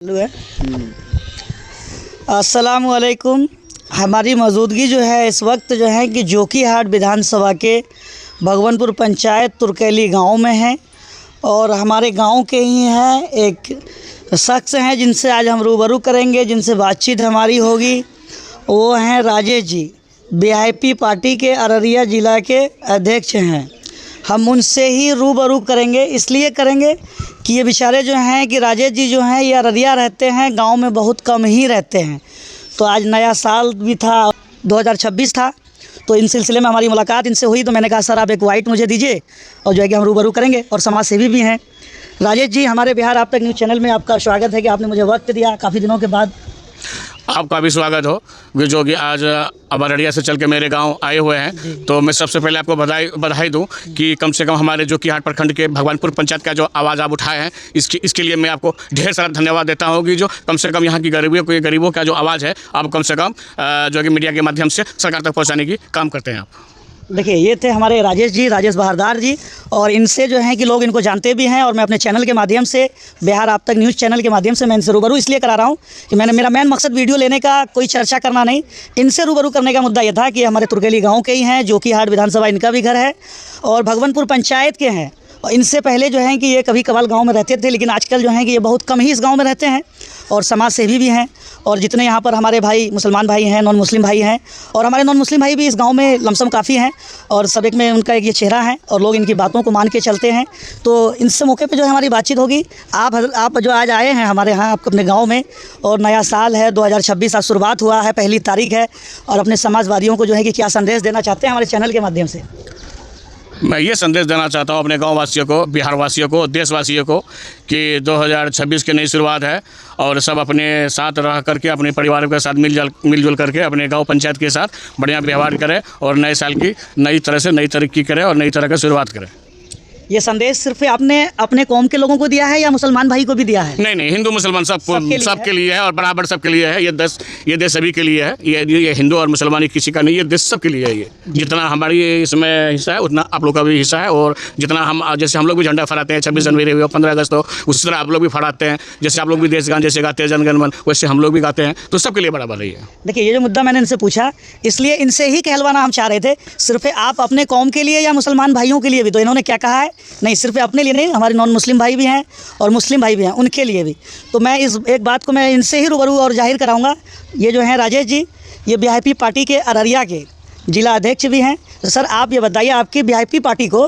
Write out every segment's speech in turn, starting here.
है। अस्सलामुअलैकुम। हमारी मौजूदगी जो है इस वक्त जो है कि जोकीहाट विधानसभा के भगवानपुर पंचायत तुर्कैली गांव में है और हमारे गांव के ही हैं एक शख्स हैं जिनसे आज हम रूबरू करेंगे, जिनसे बातचीत हमारी होगी। वो हैं राजेश जी, वीआईपी पार्टी के अररिया ज़िला के अध्यक्ष हैं। हम उनसे ही रूबरू करेंगे, इसलिए करेंगे कि ये बेचारे जो हैं कि राजेश जी जो हैं ये अररिया रहते हैं, गांव में बहुत कम ही रहते हैं। तो आज नया साल भी था, 2026 था, तो इन सिलसिले में हमारी मुलाकात इनसे हुई। तो मैंने कहा सर आप एक वाइट मुझे दीजिए और जो है कि हम रूबरू करेंगे। और समाज सेवी भी हैं। राजेश जी, हमारे बिहार आप तक न्यूज़ चैनल में आपका स्वागत है कि आपने मुझे वक्त दिया काफ़ी दिनों के बाद। आपका भी स्वागत हो जो कि आज अब अररिया से चल के मेरे गांव आए हुए हैं। तो मैं सबसे पहले आपको बधाई दूं कि कम से कम हमारे जोकीहाट प्रखंड के भगवानपुर पंचायत का जो आवाज़ आप उठाए हैं इसके लिए मैं आपको ढेर सारा धन्यवाद देता हूं कि जो कम से कम यहाँ की गरीबों का जो आवाज़ है आप कम से कम जो कि मीडिया के माध्यम से सरकार तक पहुँचाने की काम करते हैं आप। देखिए, ये थे हमारे राजेश जी, राजेश बहारदार जी, और इनसे जो है कि लोग इनको जानते भी हैं। और मैं अपने चैनल के माध्यम से, बिहार आप तक न्यूज़ चैनल के माध्यम से मैं इनसे रूबरू इसलिए करा रहा हूँ कि मेरा मेन मकसद वीडियो लेने का कोई चर्चा करना नहीं, इनसे रूबरू करने का मुद्दा ये था कि हमारे तुर्कैली गाँव के ही हैं, जोकीहाट विधानसभा इनका भी घर है और भगवानपुर पंचायत के हैं। और इनसे पहले जो है कि ये कभी कभार गांव में रहते थे, लेकिन आजकल जो है कि ये बहुत कम ही इस गांव में रहते हैं और समाज सेवी भी हैं। और जितने यहाँ पर हमारे भाई मुसलमान भाई हैं, नॉन मुस्लिम भाई हैं, और हमारे नॉन मुस्लिम भाई भी इस गांव में लमसम काफ़ी हैं और सब एक में उनका एक ये चेहरा है और लोग इनकी बातों को मान के चलते हैं। तो इनसे मौके पे जो है हमारी बातचीत होगी। आप जो आज आए हैं हमारे यहाँ आप अपने गाँव में, और नया साल है 2026, आज शुरुआत हुआ है, पहली तारीख है, और अपने समाजवादियों को जो है कि क्या संदेश देना चाहते हैं हमारे चैनल के माध्यम से? मैं ये संदेश देना चाहता हूँ अपने गाँव वासियों को, बिहार वासियों को, देशवासियों को कि 2026 की नई शुरुआत है और सब अपने साथ रह करके अपने परिवार के साथ मिलजुल करके अपने गांव पंचायत के साथ बढ़िया व्यवहार करें और नए साल की नई तरह से नई तरक्की करें और नई तरह की शुरुआत करें। ये संदेश सिर्फ आपने अपने कौम के लोगों को दिया है या मुसलमान भाई को भी दिया है? नहीं, हिंदू मुसलमान सबके लिए है और बराबर सबके लिए है। ये देश सभी के लिए है। ये हिंदू और मुसलमान किसी का नहीं, ये देश सबके लिए है। ये जितना हमारी इसमें हिस्सा है उतना आप लोग का भी हिस्सा है। और जितना हम जैसे हम लोग भी झंडा फहराते हैं 26 जनवरी हो, 15 अगस्त हो, उसी तरह आप लोग भी फहराते हैं। जैसे आप लोग भी देश गान जैसे गाते हैं, जनगण मन, वैसे हम लोग भी गाते हैं। तो सबके लिए बराबर ही है। देखिए, ये जो मुद्दा मैंने इनसे पूछा इसलिए इनसे ही कहलवाना हम चाह रहे थे, सिर्फ आप अपने कौम के लिए या मुसलमान भाइयों के लिए भी? तो इन्होंने क्या कहा है, नहीं सिर्फ अपने लिए नहीं, हमारे नॉन मुस्लिम भाई भी हैं और मुस्लिम भाई भी हैं, उनके लिए भी। तो मैं इस एक बात को मैं इनसे ही रूबरू और जाहिर कराऊंगा। ये जो हैं राजेश जी, ये वीआईपी पार्टी के अररिया के जिला अध्यक्ष भी हैं। तो सर आप ये बताइए, आपकी वीआईपी पार्टी को,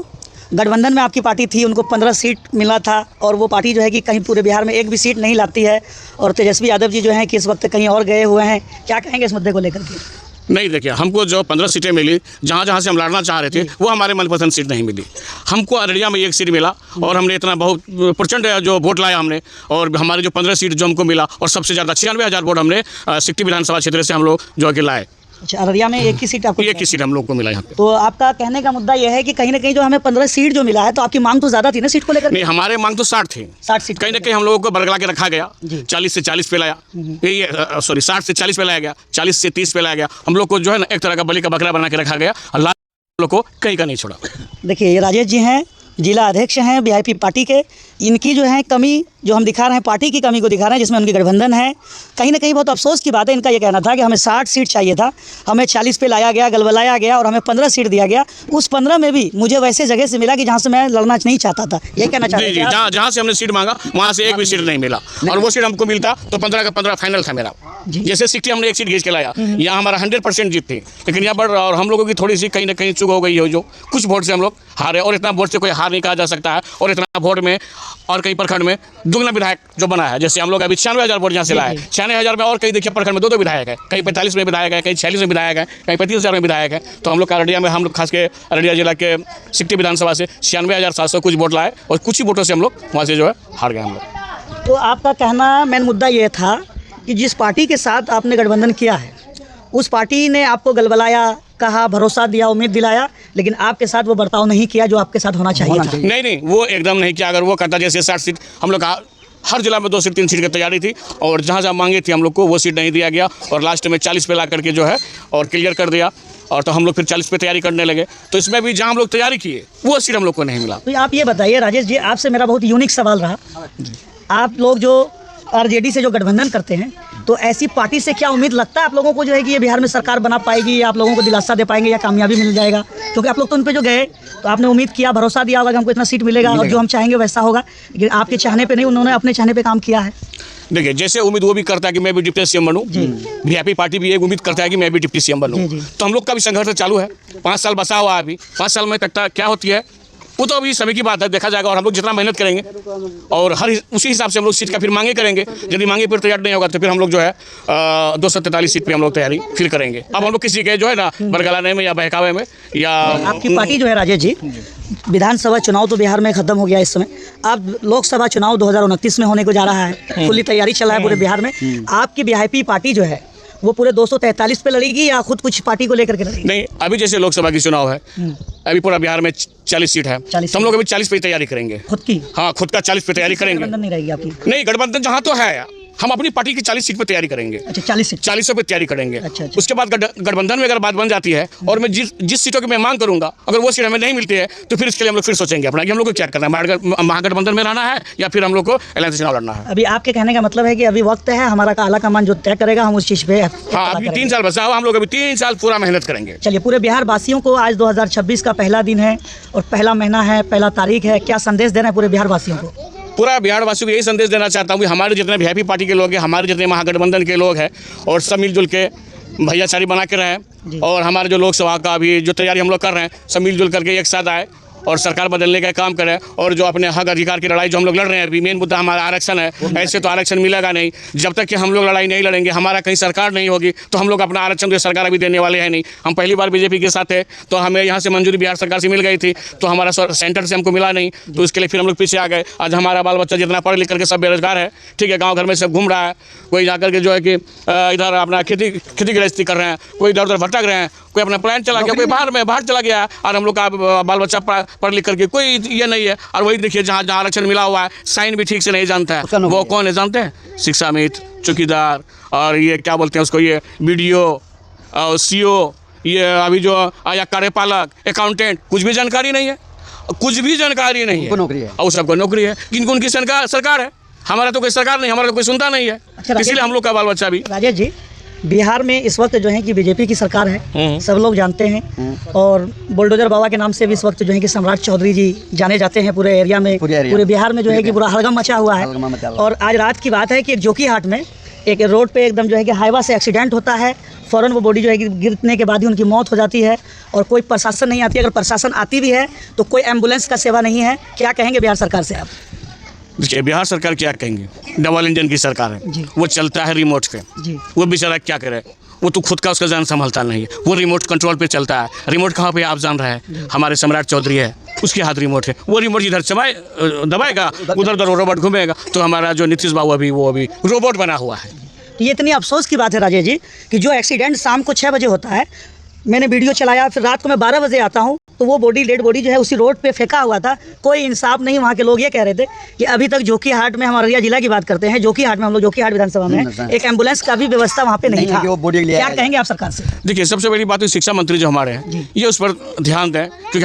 गठबंधन में आपकी पार्टी थी, उनको 15 सीट मिला था और वो पार्टी जो है कि कहीं पूरे बिहार में एक भी सीट नहीं लाती है, और तेजस्वी यादव जी जो हैं कि इस वक्त कहीं और गए हुए हैं। क्या कहेंगे इस मुद्दे को लेकर के? नहीं, देखिए, हमको जो 15 सीटें मिली, जहाँ से हम लड़ना चाह रहे थे वो हमारे मनपसंद सीट नहीं मिली। हमको अररिया में 1 सीट मिला और हमने इतना बहुत प्रचंड जो वोट लाया हमने, और हमारे जो 15 सीट जो हमको मिला और सबसे ज़्यादा 96,000 वोट हमने सिकटी विधानसभा क्षेत्र से हम लोग जो है कि लाए। अच्छा, अररिया में एक ही सीट आपको? एक ही सीट हम लोग को मिला यहाँ पे। तो आपका कहने का मुद्दा यह है कि कहीं ना कहीं जो हमें 15 सीट जो मिला है, तो आपकी मांग तो ज़्यादा थी ना सीट को लेकर? नहीं, हमारे मांग तो 60 थी। 60 सीट कहीं ना कहीं हम लोगों को बरगला के रखा गया। 40 से 40 पे लाया, 60 से 40 पे लाया गया, 40 से 30 पे लाया गया। हम लोग को जो है ना एक तरह का बलि का बकरा बना के रखा गया। अल्लाह लोग को कहीं का नहीं छोड़ा। देखिए, ये राजेश जी हैं, जिला अध्यक्ष हैं वीआईपी पार्टी के। इनकी जो है कमी जो हम दिखा रहे हैं, पार्टी की कमी को दिखा रहे हैं, जिसमें उनकी गठबंधन है। कहीं ना कहीं बहुत अफसोस की बात है। इनका ये कहना था कि हमें 60 सीट चाहिए था, हमें 40 पे लाया गया, गलबलाया गया और हमें 15 सीट दिया गया। उस 15 में भी मुझे वैसे जगह से मिला कि जहाँ से मैं लड़ना नहीं चाहता था। ये कहना चाहता जी, जहाँ से हमने सीट मांगा वहाँ से एक भी सीट नहीं मिला, और वो सीट हमको मिलता तो 15 का 15 फाइनल था मेरा। जैसे 60 हमने एक सीट खींच के लाया, यहाँ हमारा 100% जीत थी, लेकिन यहाँ पर और हम लोगों की थोड़ी सी कहीं ना कहीं चूक हो गई है, जो कुछ वोट से हम लोग हारे। और इतना वोट से कोई हार नहीं कहा जा सकता है। और इतना वोट में और कई प्रखंड में दुगना विधायक जो बना है, जैसे हम लोग अभी 96,000 वोट यहाँ से लाए, 96,000 में और कई देखिए प्रखंड में 2 विधायक है, कहीं 45 में विधायक है, कहीं 46 में विधायक है, कहीं 35,000 में विधायक है। तो हम लोग का अररिया में, हम लोग खास के अररिया जिला के सिकटी विधानसभा से 96,700 कुछ वोट लाए और कुछ ही वोटों से हम लोग वहाँ से जो है हार गए हम लोग। तो आपका कहना मेन मुद्दा ये था कि जिस पार्टी के साथ आपने गठबंधन किया है उस पार्टी ने आपको गलबलाया, कहा, भरोसा दिया, उम्मीद दिलाया, लेकिन आपके साथ वो बर्ताव नहीं किया जो आपके साथ होना चाहिए था। नहीं, वो एकदम नहीं किया। अगर वो करता, जैसे 60 सीट हम लोग का हर जिला में 2 से 3 सीट की तैयारी थी, और जहाँ मांगी थी हम लोग को वो सीट नहीं दिया गया, और लास्ट में 40 पे ला करके जो है और क्लियर कर दिया। और तो हम लोग फिर 40 पे तैयारी करने लगे। तो इसमें भी जहाँ हम लोग तैयारी किए वो सीट हम लोग को नहीं मिला। तो आप ये बताइए राजेश जी, आपसे मेरा बहुत यूनिक सवाल रहा। आप लोग जो आरजेडी से जो गठबंधन करते हैं, तो ऐसी पार्टी से क्या उम्मीद लगता है आप लोगों को जो है कि ये बिहार में सरकार बना पाएगी, या आप लोगों को दिलासा दे पाएंगे, या कामयाबी मिल जाएगा? क्योंकि आप लोग तो उन पे जो गए तो आपने उम्मीद किया, भरोसा दिया होगा कि हमको इतना सीट मिलेगा और जो हम चाहेंगे वैसा होगा, लेकिन आपके चाहने पे नहीं, उन्होंने अपने चाहने पे काम किया है। देखिए, जैसे उम्मीद वो भी करता है कि मैं भी डिप्टी सीएम बनूं, वीआईपी पार्टी भी एक उम्मीद करता है कि मैं भी डिप्टी सीएम बनूं। तो हम लोग का भी संघर्ष चालू है। 5 साल बसा हुआ है, अभी 5 साल में तक क्या होती है वो तो अभी समय की बात है, देखा जाएगा। और हम लोग जितना मेहनत करेंगे और उसी हिसाब से हम लोग सीट का फिर मांगे करेंगे। यदि मांगे फिर तैयार नहीं होगा तो फिर हम लोग जो है 243 सीट पे हम लोग तैयारी फिर करेंगे। अब हम लोग किसी के जो है ना बरगलाने में या बहकावे में या आपकी पार्टी जो है राजेश जी, विधानसभा चुनाव तो बिहार में खत्म हो गया इस समय, अब लोकसभा चुनाव 2029 में होने को जा रहा है, फुल्ली तैयारी चल रहा है पूरे बिहार में। आपकी वीआईपी पार्टी जो है वो पूरे 243 पे लड़ेगी या खुद कुछ पार्टी को लेकर के लड़ेगी? नहीं, अभी जैसे लोकसभा की चुनाव है, अभी पूरा बिहार में 40 सीट है, तो हम लोग अभी 40 पे तैयारी करेंगे खुद की। हाँ, खुद का 40 पे तैयारी करेंगे। गठबंधन नहीं रहेगी आपकी? नहीं, गठबंधन जहाँ तो है, हम अपनी पार्टी की 40 सीट पे तैयारी करेंगे। अच्छा, 40 सीट, 40 पे तैयारी करेंगे। अच्छा। उसके बाद गठबंधन में अगर बात बन जाती है और मैं जिस सीटों की मैं मांग करूंगा, अगर वो सीट हमें नहीं मिलती है तो फिर इसके लिए हम लोग फिर सोचेंगे अपना कि हम लोग को क्या करना है, महागठबंधन में रहना है या फिर हम लोग को एलायंस चुनाव लड़ना है। अभी आपके कहने का मतलब है कि अभी वक्त है, हमारा आला कमान जो तय करेगा हम उस चीज़ पे। हाँ, अभी 3 साल बचा हुआ, हम लोग अभी 3 साल पूरा मेहनत करेंगे। चलिए, पूरे बिहार वासियों को आज 2026 का पहला दिन है और पहला महीना है, पहला तारीख है, क्या संदेश देना है पूरे बिहार वासियों को? पूरा बिहार वासियों को यही संदेश देना चाहता हूँ कि हमारे जितने वीआईपी पार्टी के लोग हैं, हमारे जितने महागठबंधन के लोग हैं, और सब मिलजुल के भैयाचारी बना के रहें, और हमारे जो लोकसभा का भी जो तैयारी हम लोग कर रहे हैं, सब मिलजुल करके एक साथ आए और सरकार बदलने का काम करें। और जो अपने हक अधिकार की लड़ाई जो हम लोग लड़ रहे हैं, अभी मेन मुद्दा हमारा आरक्षण है। ऐसे तो आरक्षण मिलेगा नहीं जब तक कि हम लोग लड़ाई नहीं लड़ेंगे, हमारा कहीं सरकार नहीं होगी तो हम लोग अपना आरक्षण तो सरकार अभी देने वाले हैं नहीं। हम पहली बार बीजेपी के साथ थे तो हमें यहाँ से मंजूरी बिहार सरकार से मिल गई थी, तो हमारा सेंटर से हमको मिला नहीं, तो उसके लिए फिर हम लोग पीछे आ गए। आज हमारा बाल बच्चा जितना पढ़ लिख करके सब बेरोजगार है, ठीक है, गाँव घर में सब घूम रहा है, कोई जाकर के जो है कि इधर अपना खेती गृहस्थी कर रहे हैं, कोई इधर उधर भटक रहे हैं, कोई अपना प्लान चला गया, कोई बाहर चला गया, और हम लोग का बाल बच्चा पढ़ लिख करके कोई ये नहीं है। और वही देखिए, जहाँ आरक्षण मिला हुआ है, साइन भी ठीक से नहीं जानता है, वो कौन है जानते हैं? शिक्षा मित्र, चौकीदार, और ये क्या बोलते हैं उसको, ये BDO और CO, ये अभी जो या कार्यपालक, अकाउंटेंट, कुछ भी जानकारी नहीं है, कुछ भी जानकारी नहीं है, नौकरी है और सबको नौकरी है। किनको उनकी सरकार है, हमारा तो कोई सरकार नहीं, हमारा तो कोई सुनता नहीं है। अच्छा, इसलिए हम लोग का बाल बच्चा भी। राजेश जी, बिहार में इस वक्त जो है कि बीजेपी की सरकार है, सब लोग जानते हैं, और बुलडोजर बाबा के नाम से भी इस वक्त जो है कि सम्राट चौधरी जी जाने जाते हैं पूरे एरिया में, पूरे बिहार में जो है कि पूरा हड़गम मचा हुआ है। और आज रात की बात है कि एक जोकीहाट में एक रोड पे एकदम जो है कि हाईवा से एक्सीडेंट होता है, फ़ौरन वो बॉडी जो है कि गिरने के बाद ही उनकी मौत हो जाती है, और कोई प्रशासन नहीं आती। अगर प्रशासन आती भी है तो कोई एम्बुलेंस का सेवा नहीं है। क्या कहेंगे बिहार सरकार से आप? देखिए, बिहार सरकार क्या कहेंगे, डबल इंजन की सरकार है, वो चलता है रिमोट पे, वो बेचारा क्या करे, वो तो खुद का उसका जान संभालता नहीं है, वो रिमोट कंट्रोल पे चलता है। रिमोट कहाँ पे आप जान रहे हैं, हमारे सम्राट चौधरी है, उसके हाथ रिमोट है, वो रिमोट इधर दबाएगा, उधर उधर रोबोट घूमेगा। तो हमारा जो नीतीश बाबू अभी वो अभी रोबोट बना हुआ है। ये इतनी अफसोस की बात है राजेश जी कि जो एक्सीडेंट शाम को 6 बजे होता है, मैंने वीडियो चलाया, फिर रात को मैं 12 बजे आता हूँ तो वो डेड बॉडी जो है उसी रोड पे फेंका हुआ था। कोई इंसाफ नहीं। वहाँ के लोग ये कह रहे थे कि अभी तक जोकीहाट में, हम अररिया जिला की बात करते हैं, जोकीहाट में हम लोग जोकीहाट विधानसभा में एक एम्बुलेंस का भी व्यवस्था वहाँ पे नहीं था। क्या कहेंगे आप सरकार से? देखिए, सबसे बड़ी बात है शिक्षा मंत्री जो हमारे हैं, ये उस पर ध्यान दें, क्योंकि